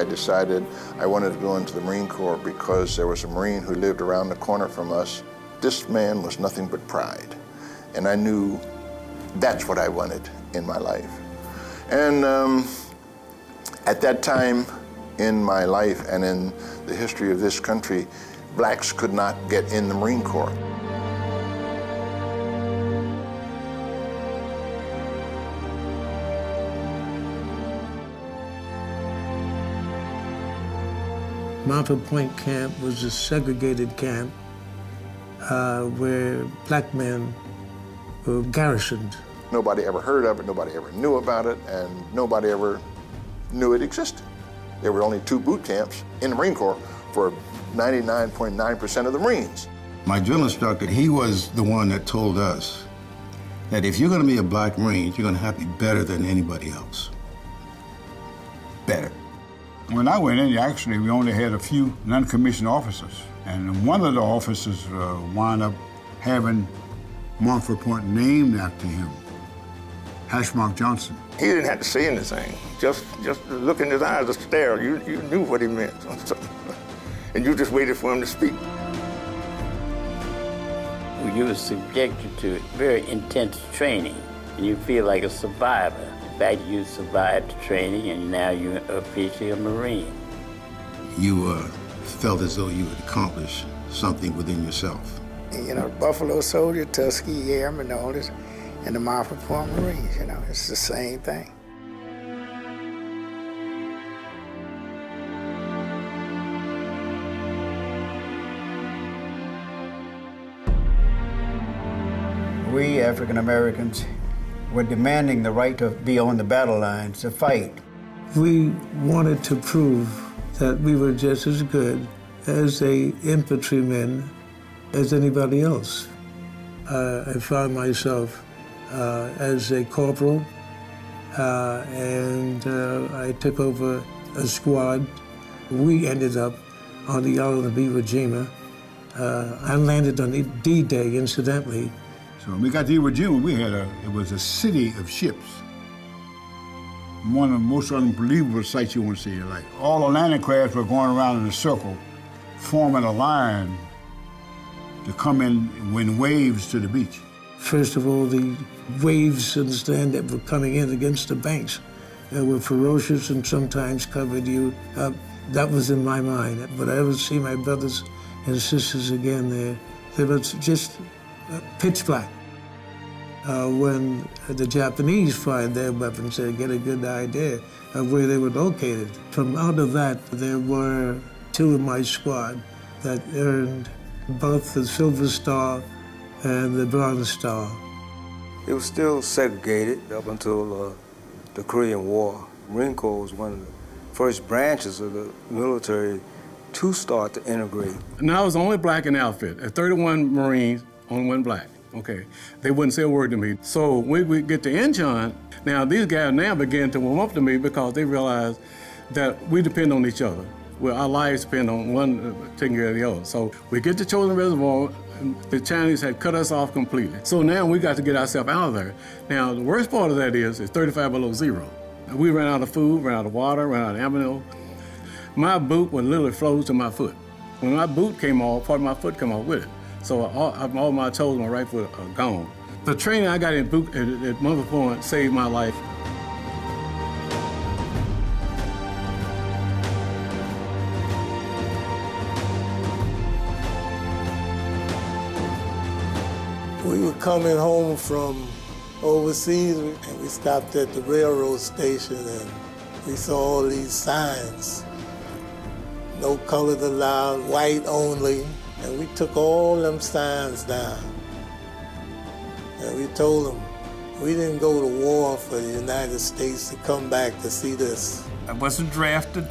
I decided I wanted to go into the Marine Corps because there was a Marine who lived around the corner from us. This man was nothing but pride, and I knew that's what I wanted in my life. And at that time in my life and in the history of this country, blacks could not get in the Marine Corps. Montford Point Camp was a segregated camp where black men were garrisoned. Nobody ever heard of it, nobody ever knew about it, and nobody ever knew it existed. There were only 2 boot camps in the Marine Corps for 99.9% of the Marines. My drill instructor, he was the one that told us that if you're going to be a black Marine, you're going to have to be better than anybody else. Better. When I went in, actually, we only had a few non-commissioned officers. And one of the officers wound up having Montford Point named after him, Hashmark Johnson. He didn't have to say anything. Just look in his eyes, just stare. You knew what he meant. And you just waited for him to speak. You were subjected to very intense training, and you feel like a survivor. In fact, you survived the training, and now you're officially a Marine. You felt as though you had accomplished something within yourself. You know, Buffalo Soldier, Tuskegee Airmen, all this, and the Montford Point Marines, you know, it's the same thing. We African Americans were demanding the right to be on the battle lines, to fight. We wanted to prove that we were just as good as the infantrymen as anybody else. I found myself as a corporal, and I took over a squad. We ended up on the island of Iwo Jima. I landed on D-Day, incidentally. So when we got to Iwo Jima, it was a city of ships. One of the most unbelievable sights you want to see. Like, all the landing crafts were going around in a circle, forming a line to come in waves to the beach. First of all, the waves, understand, that were coming in against the banks were ferocious and sometimes covered you up. That was in my mind. Would I ever see my brothers and sisters again there? They were just pitch black. When the Japanese fired their weapons, they get a good idea of where they were located. From out of that, there were 2 in my squad that earned both the Silver Star and the Bronze Star. It was still segregated up until the Korean War. Marine Corps was one of the first branches of the military to start to integrate. Now I was the only black in the outfit. At 31 Marines, only 1 black. Okay, they wouldn't say a word to me. So when we get to Incheon, now these guys now began to warm up to me because they realized that we depend on each other. Well, our lives depend on one taking care of the other. So we get to Chosin Reservoir, and the Chinese had cut us off completely. So now we got to get ourselves out of there. Now the worst part of that is it's 35 below zero. We ran out of food, ran out of water, ran out of ammo. My boot would literally froze to my foot. When my boot came off, part of my foot came off with it. So all my toes, my right foot are gone. The training I got at Montford Point saved my life. We were coming home from overseas, and we stopped at the railroad station, and we saw all these signs. No colors allowed, white only. And we took all them signs down. And we told them, we didn't go to war for the United States to come back to see this. I wasn't drafted.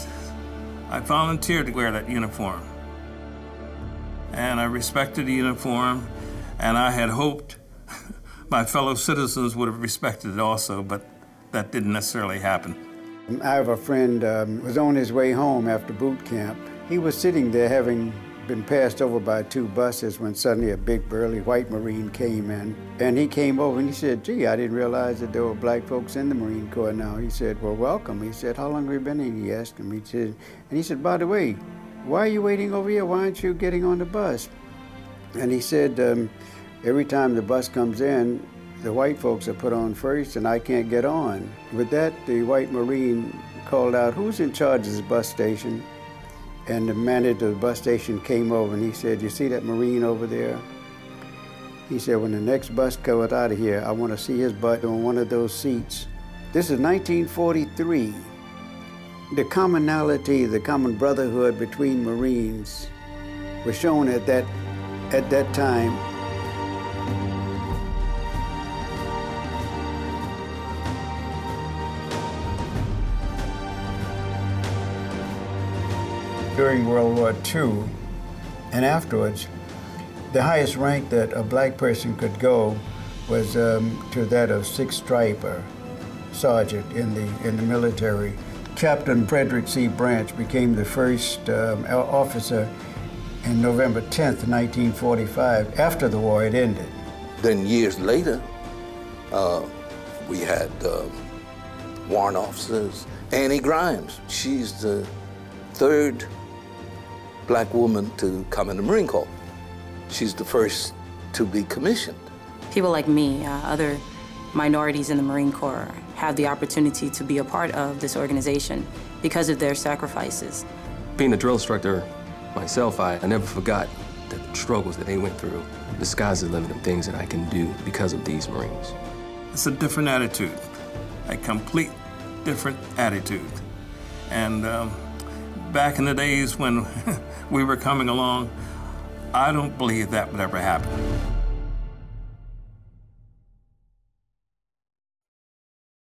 I volunteered to wear that uniform. And I respected the uniform, and I had hoped my fellow citizens would have respected it also, but that didn't necessarily happen. I have a friend who was on his way home after boot camp. He was sitting there having been passed over by 2 buses when suddenly a big burly white Marine came in. And he came over and he said, gee, I didn't realize that there were black folks in the Marine Corps now. He said, well, welcome. He said, how long have you been in? He asked him. And he said, by the way, why are you waiting over here? Why aren't you getting on the bus? And he said, every time the bus comes in, the white folks are put on first and I can't get on. With that, the white Marine called out, who's in charge of this bus station? And the manager of the bus station came over and he said, you see that Marine over there? He said, when the next bus comes out of here, I want to see his butt on one of those seats. This is 1943. The commonality, the common brotherhood between Marines was shown at that time. During World War II and afterwards, the highest rank that a black person could go was to that of 6th Striper sergeant in the military. Captain Frederick C. Branch became the first officer on November 10th, 1945, after the war had ended. Then years later, we had warrant officers. Annie Grimes, she's the 3rd black woman to come in the Marine Corps. She's the first to be commissioned. People like me, other minorities in the Marine Corps, have the opportunity to be a part of this organization because of their sacrifices. Being a drill instructor myself, I never forgot the struggles that they went through. The sky's the limit of things that I can do because of these Marines. It's a different attitude, a complete different attitude. And back in the days when we were coming along, I don't believe that would ever happen.